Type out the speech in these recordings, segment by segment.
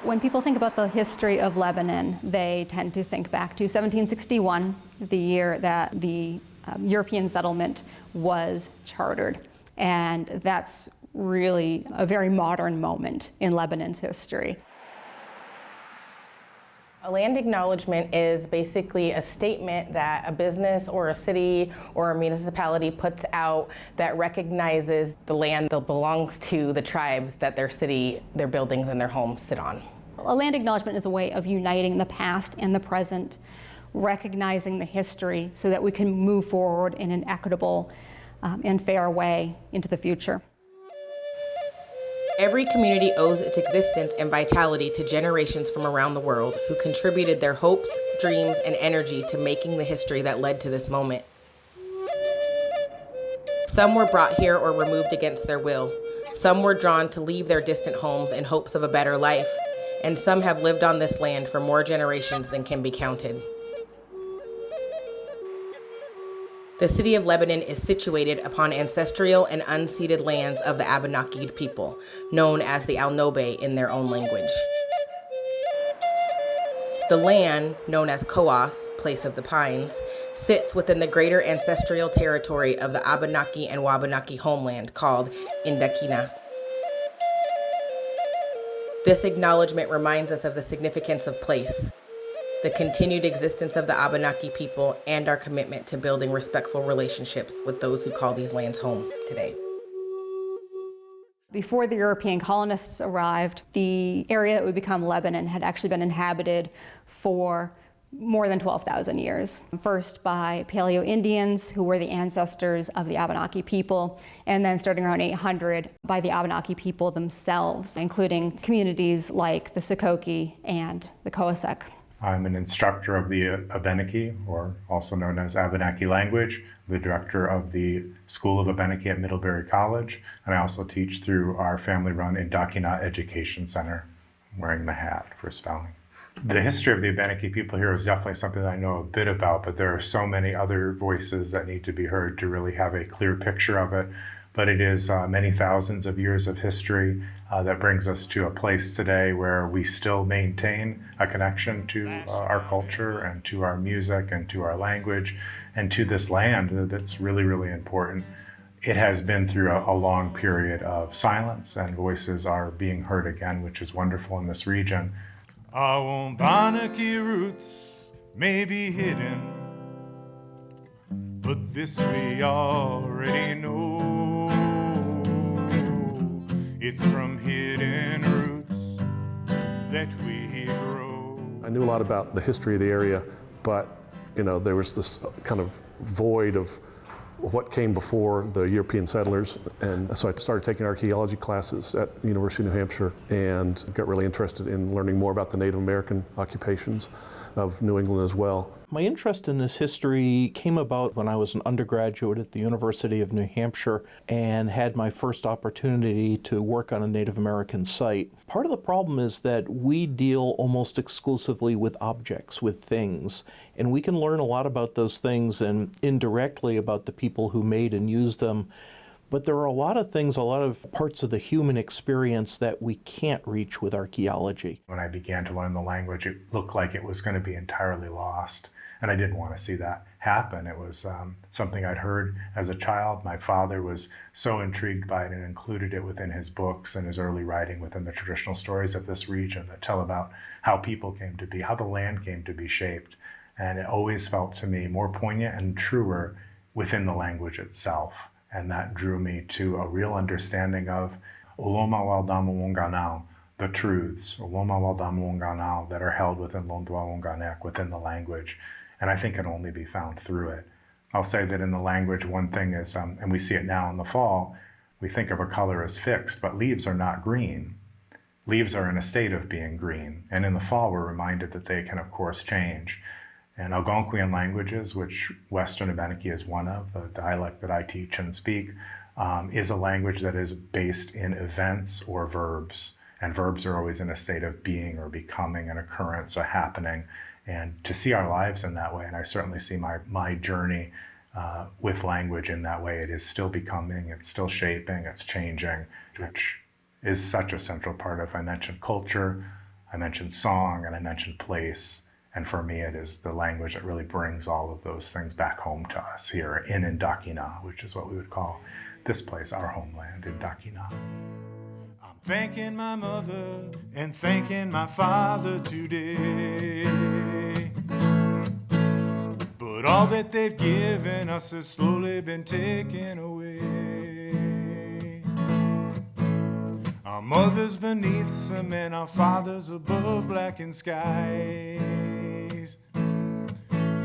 When people think about the history of Lebanon, they tend to think back to 1761, the year that the European settlement was chartered. And that's really a very modern moment in Lebanon's history. A land acknowledgement is basically a statement that a business or a city or a municipality puts out that recognizes the land that belongs to the tribes that their city, their buildings, and their homes sit on. A land acknowledgement is a way of uniting the past and the present, recognizing the history so that we can move forward in an equitable and fair way into the future. Every community owes its existence and vitality to generations from around the world who contributed their hopes, dreams, and energy to making the history that led to this moment. Some were brought here or removed against their will. Some were drawn to leave their distant homes in hopes of a better life. And some have lived on this land for more generations than can be counted. The city of Lebanon is situated upon ancestral and unceded lands of the Abenaki people, known as the Al-Nobe in their own language. The land, known as Koas, Place of the Pines, sits within the greater ancestral territory of the Abenaki and Wabanaki homeland called Ndakinna. This acknowledgement reminds us of the significance of place, the continued existence of the Abenaki people, and our commitment to building respectful relationships with those who call these lands home today. Before the European colonists arrived, the area that would become Lebanon had actually been inhabited for more than 12,000 years. First by Paleo-Indians, who were the ancestors of the Abenaki people, and then starting around 800 by the Abenaki people themselves, including communities like the Sikoki and the Coasek. I'm an instructor of the Abenaki, or also known as Abenaki language, the director of the School of Abenaki at Middlebury College, and I also teach through our family-run Ndakinna Education Center. I'm wearing the hat for spelling. The history of the Abenaki people here is definitely something that I know a bit about, but there are so many other voices that need to be heard to really have a clear picture of it. But it is many thousands of years of history that brings us to a place today where we still maintain a connection to our culture and to our music and to our language and to this land that's really, really important. It has been through a long period of silence, and voices are being heard again, which is wonderful in this region. Our Abenaki roots may be hidden, but this we already know. It's from hidden roots that we grow. I knew a lot about the history of the area, but there was this kind of void of what came before the European settlers, and so I started taking archaeology classes at the University of New Hampshire and got really interested in learning more about the Native American occupations of New England as well. My interest in this history came about when I was an undergraduate at the University of New Hampshire and had my first opportunity to work on a Native American site. Part of the problem is that we deal almost exclusively with objects, with things, and we can learn a lot about those things and indirectly about the people who made and used them. But there are a lot of things, a lot of parts of the human experience that we can't reach with archaeology. When I began to learn the language, it looked like it was going to be entirely lost. And I didn't want to see that happen. It was something I'd heard as a child. My father was so intrigued by it and included it within his books and his early writing within the traditional stories of this region that tell about how people came to be, how the land came to be shaped. And it always felt to me more poignant and truer within the language itself. And that drew me to a real understanding of Oloma Waldama Wonganao, the truths, Oloma Waldama Wonganao, that are held within Londwa Wonganek, within the language. And I think can only be found through it. I'll say that in the language, one thing is, and we see it now in the fall, we think of a color as fixed, but leaves are not green. Leaves are in a state of being green. And in the fall, we're reminded that they can, of course, change. And Algonquian languages, which Western Abenaki is one of, the dialect that I teach and speak, is a language that is based in events or verbs. And verbs are always in a state of being or becoming, an occurrence, a happening. And to see our lives in that way, and I certainly see my journey with language in that way, it is still becoming, it's still shaping, it's changing, which is such a central part of, I mentioned culture, I mentioned song, and I mentioned place. And for me, it is the language that really brings all of those things back home to us here in Ndakinna, which is what we would call this place, our homeland, Ndakinna. I'm thanking my mother and thanking my father today. But all that they've given us has slowly been taken away. Our mothers beneath cement, our fathers above blackened skies.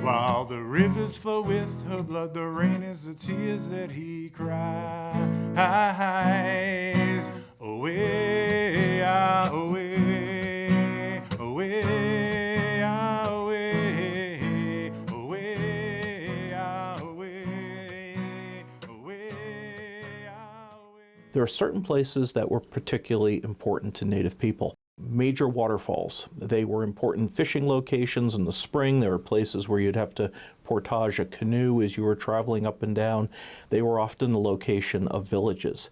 While the rivers flow with her blood, the rain is the tears that he cries. Away, ah, away, away, ah, away, away, ah, away, away, ah, away. There are certain places that were particularly important to Native people. Major waterfalls. They were important fishing locations in the spring. There were places where you'd have to portage a canoe as you were traveling up and down. They were often the location of villages,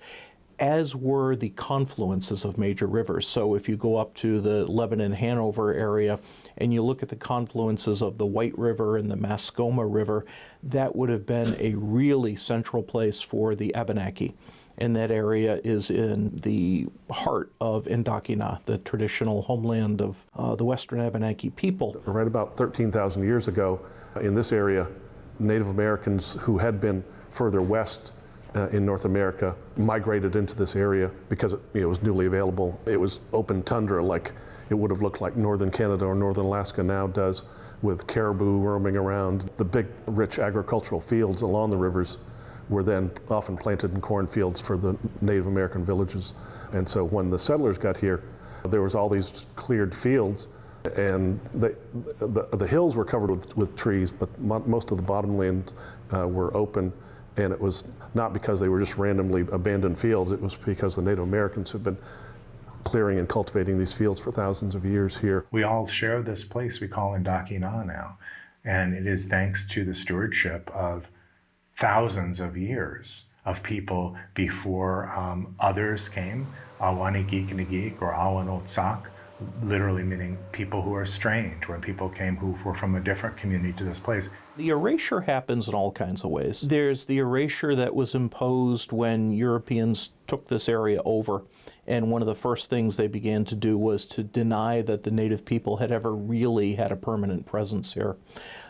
as were the confluences of major rivers. So if you go up to the Lebanon-Hanover area and you look at the confluences of the White River and the Mascoma River, that would have been a really central place for the Abenaki. And that area is in the heart of Ndakinna, the traditional homeland of the Western Abenaki people. Right about 13,000 years ago, in this area, Native Americans who had been further west in North America migrated into this area because it was newly available. It was open tundra, like it would have looked like northern Canada or northern Alaska now does, with caribou roaming around. The big, rich agricultural fields along the rivers were then often planted in cornfields for the Native American villages. And so when the settlers got here, there was all these cleared fields, and the hills were covered with trees, but most of the bottomland were open. And it was not because they were just randomly abandoned fields, it was because the Native Americans had been clearing and cultivating these fields for thousands of years here. We all share this place we call Ndakinna now, and it is thanks to the stewardship of thousands of years of people before others came, Awanigik or Awanotsak, literally meaning people who are strange, when people came who were from a different community to this place. The erasure happens in all kinds of ways. There's the erasure that was imposed when Europeans took this area over, and one of the first things they began to do was to deny that the Native people had ever really had a permanent presence here.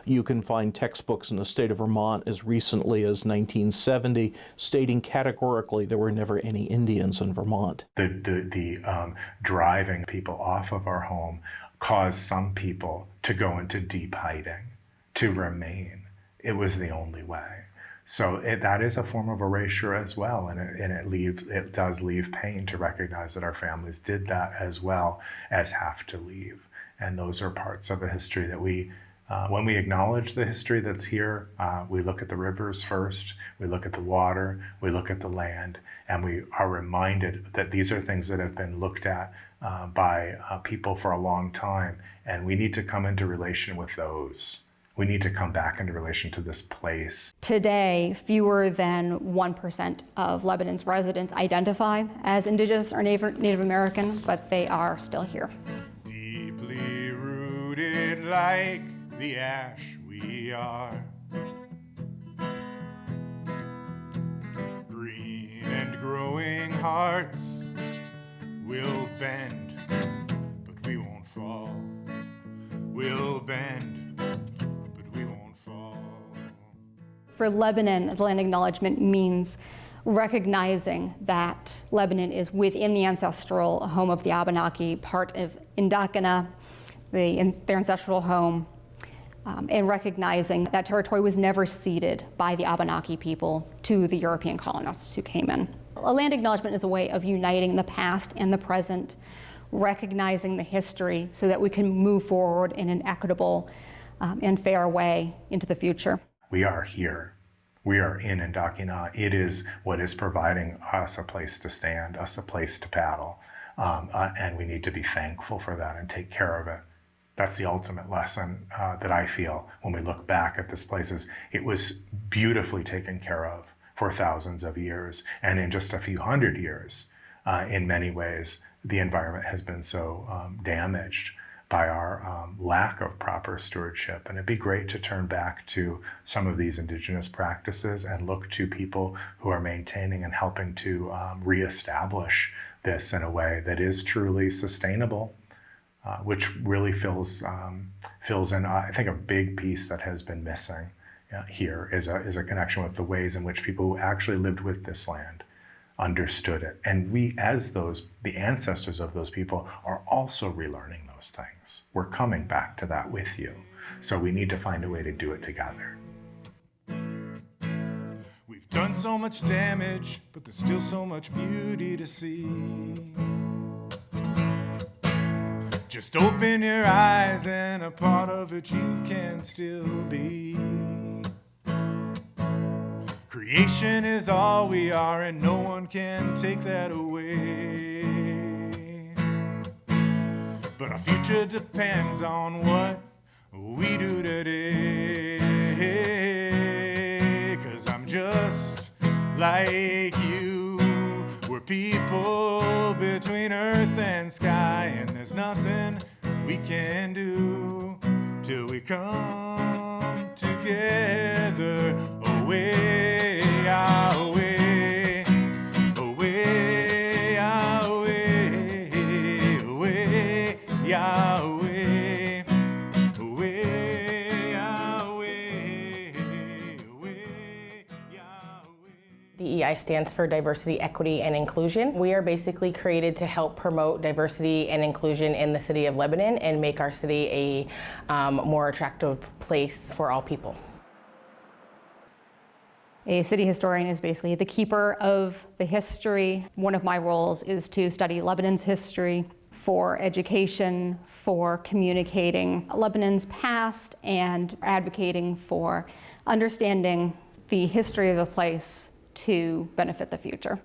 You can find textbooks in the state of Vermont as recently as 1970 stating categorically there were never any Indians in Vermont. The driving people off of our home caused some people to go into deep hiding, to remain. It was the only way. So that is a form of erasure as well, and it does leave pain to recognize that our families did that as well as have to leave. And those are parts of a history that we, when we acknowledge the history that's here, we look at the rivers first, we look at the water, we look at the land, and we are reminded that these are things that have been looked at by people for a long time, and we need to come into relation with those. We need to come back into relation to this place. Today, fewer than 1% of Lebanon's residents identify as Indigenous or Native American, but they are still here. Deeply rooted like the ash we are. Green and growing hearts will bend, but we won't fall. We'll bend, For Lebanon, the land acknowledgement means recognizing that Lebanon is within the ancestral home of the Abenaki, part of Ndakinna, their ancestral home, and recognizing that territory was never ceded by the Abenaki people to the European colonists who came in. A land acknowledgement is a way of uniting the past and the present, recognizing the history so that we can move forward in an equitable and fair way into the future. We are here. We are in Ndakinna. It is what is providing us a place to stand, us a place to paddle. And we need to be thankful for that and take care of it. That's the ultimate lesson that I feel when we look back at this place. Is it was beautifully taken care of for thousands of years. And in just a few hundred years, in many ways, the environment has been so damaged by our lack of proper stewardship. And it'd be great to turn back to some of these indigenous practices and look to people who are maintaining and helping to reestablish this in a way that is truly sustainable, which really fills in, I think, a big piece that has been missing here is a connection with the ways in which people who actually lived with this land understood it. And we, as the ancestors of those people, are also relearning those things. We're coming back to that with you. So we need to find a way to do it together. We've done so much damage, but there's still so much beauty to see. Just open your eyes and a part of it you can still be. Creation is all we are and no one can take that away. But our future depends on what we do today. 'Cause I'm just like you. We're people between earth and sky, and there's nothing we can do till we come together. Away, away, away, away, away, Yahweh, away, away, away, Yahweh. DEI stands for Diversity, Equity, and Inclusion. We are basically created to help promote diversity and inclusion in the city of Lebanon and make our city a more attractive place for all people. A city historian is basically the keeper of the history. One of my roles is to study Lebanon's history for education, for communicating Lebanon's past, and advocating for understanding the history of the place to benefit the future.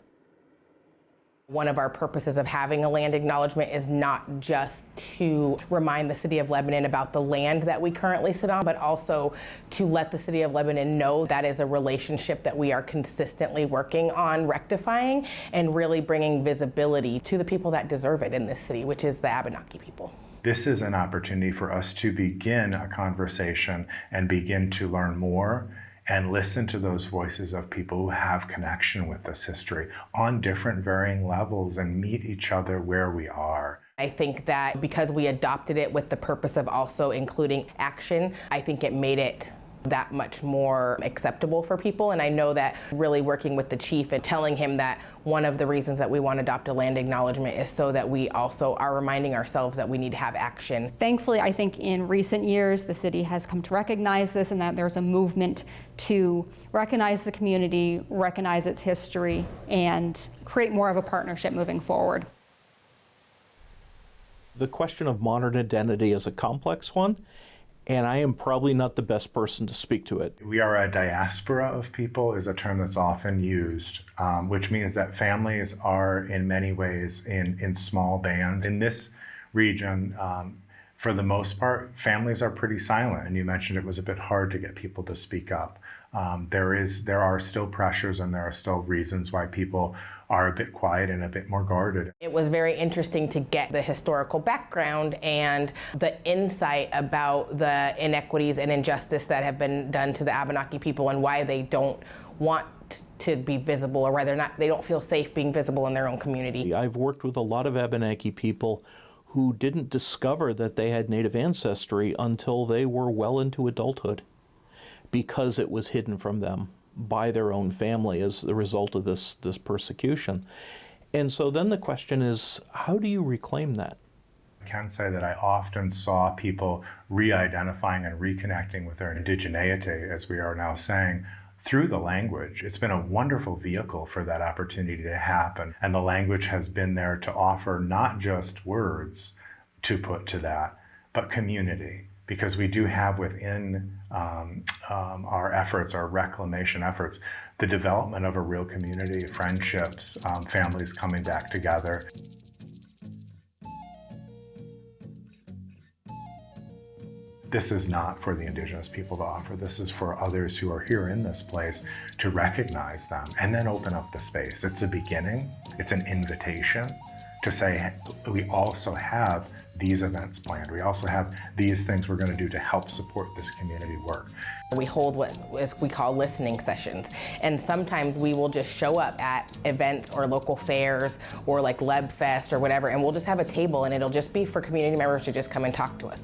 One of our purposes of having a land acknowledgement is not just to remind the city of Lebanon about the land that we currently sit on, but also to let the city of Lebanon know that is a relationship that we are consistently working on rectifying and really bringing visibility to the people that deserve it in this city, which is the Abenaki people. This is an opportunity for us to begin a conversation and begin to learn more and listen to those voices of people who have connection with this history on different varying levels and meet each other where we are. I think that because we adopted it with the purpose of also including action, I think it made it that much more acceptable for people. And I know that really working with the chief and telling him that one of the reasons that we want to adopt a land acknowledgement is so that we also are reminding ourselves that we need to have action. Thankfully, I think in recent years, the city has come to recognize this and that there's a movement to recognize the community, recognize its history, and create more of a partnership moving forward. The question of modern identity is a complex one, and I am probably not the best person to speak to it. We are a diaspora of people is a term that's often used, which means that families are in many ways in small bands. In this region, for the most part, families are pretty silent, and you mentioned it was a bit hard to get people to speak up. There are still pressures and there are still reasons why people are a bit quiet and a bit more guarded. It was very interesting to get the historical background and the insight about the inequities and injustice that have been done to the Abenaki people and why they don't want to be visible, or rather they don't feel safe being visible in their own community. I've worked with a lot of Abenaki people who didn't discover that they had Native ancestry until they were well into adulthood, because it was hidden from them by their own family as the result of this persecution. And so then the question is, how do you reclaim that? I can say that I often saw people re-identifying and reconnecting with their indigeneity, as we are now saying, through the language. It's been a wonderful vehicle for that opportunity to happen. And the language has been there to offer not just words to put to that, but community. Because we do have within our efforts, our reclamation efforts, the development of a real community, friendships, families coming back together. This is not for the Indigenous people to offer. This is for others who are here in this place to recognize them and then open up the space. It's a beginning. It's an invitation to say, we also have these events planned. We also have these things we're going to do to help support this community work. We hold what we call listening sessions, and sometimes we will just show up at events or local fairs or like Leb Fest or whatever, and we'll just have a table, and it'll just be for community members to just come and talk to us.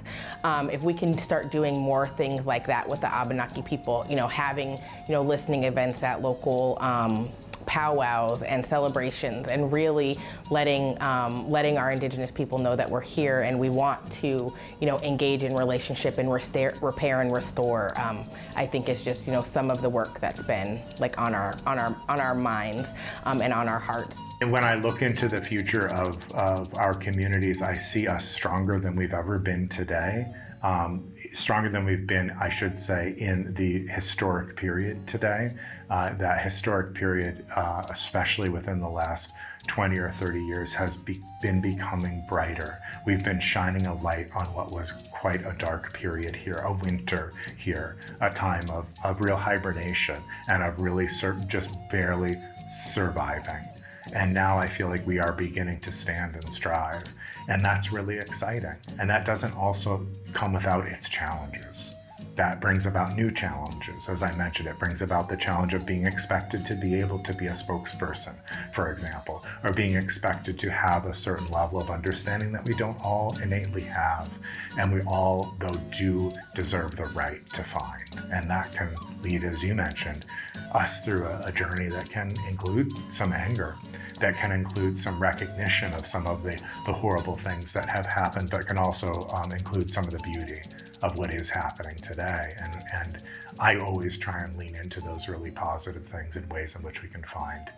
If we can start doing more things like that with the Abenaki people, having listening events at local powwows and celebrations, and really letting our Indigenous people know that we're here and we want to engage in relationship and repair and restore, I think is just some of the work that's been like on our minds and on our hearts. And when I look into the future of our communities, I see us stronger than we've ever been today. Stronger than we've been, I should say, in the historic period today. That historic period, especially within the last 20 or 30 years, has been becoming brighter. We've been shining a light on what was quite a dark period here, a winter here, a time of real hibernation and of really just barely surviving. And now I feel like we are beginning to stand and strive. And that's really exciting. And that doesn't also come without its challenges. That brings about new challenges. As I mentioned, it brings about the challenge of being expected to be able to be a spokesperson, for example, or being expected to have a certain level of understanding that we don't all innately have. And we all, though, do deserve the right to find. And that can lead, as you mentioned, us through a journey that can include some anger, that can include some recognition of some of the horrible things that have happened, but can also include some of the beauty of what is happening today. And I always try and lean into those really positive things in ways in which we can find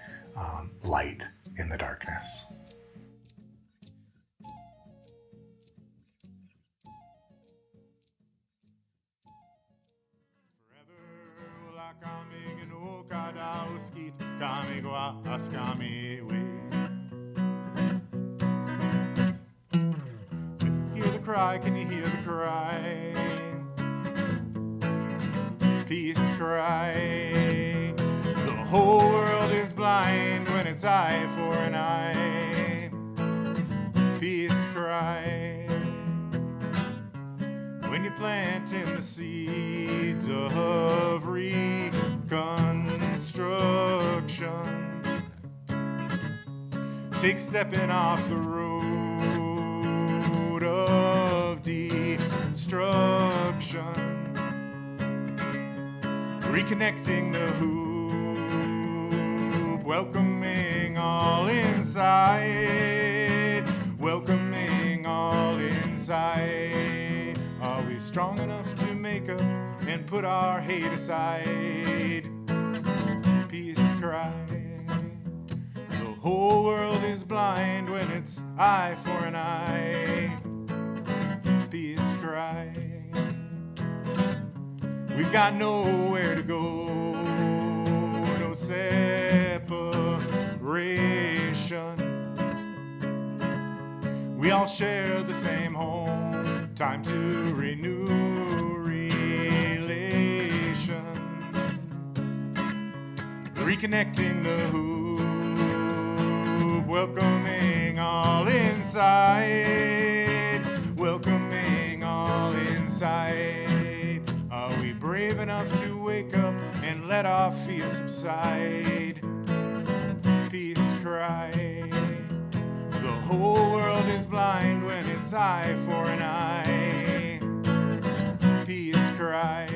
light in the darkness. Hear the cry, can you hear the cry? Peace cry. The whole world is blind when it's eye for an eye. Peace cry. When you're planting the seeds of reconstruction, take stepping off the road of destruction, reconnecting the hoop, welcoming all inside, welcoming all inside. Are we strong enough to make up and put our hate aside? Peace cry. The whole world is blind when it's eye for an eye. Peace cry. We've got nowhere to go, no separation. We all share the same home, time to renew relation. Reconnecting the hoop, welcoming all inside, welcoming all inside. Are we brave enough to wake up and let our fear subside? Peace cry. The whole world is blind when it's eye for an eye. Peace cry.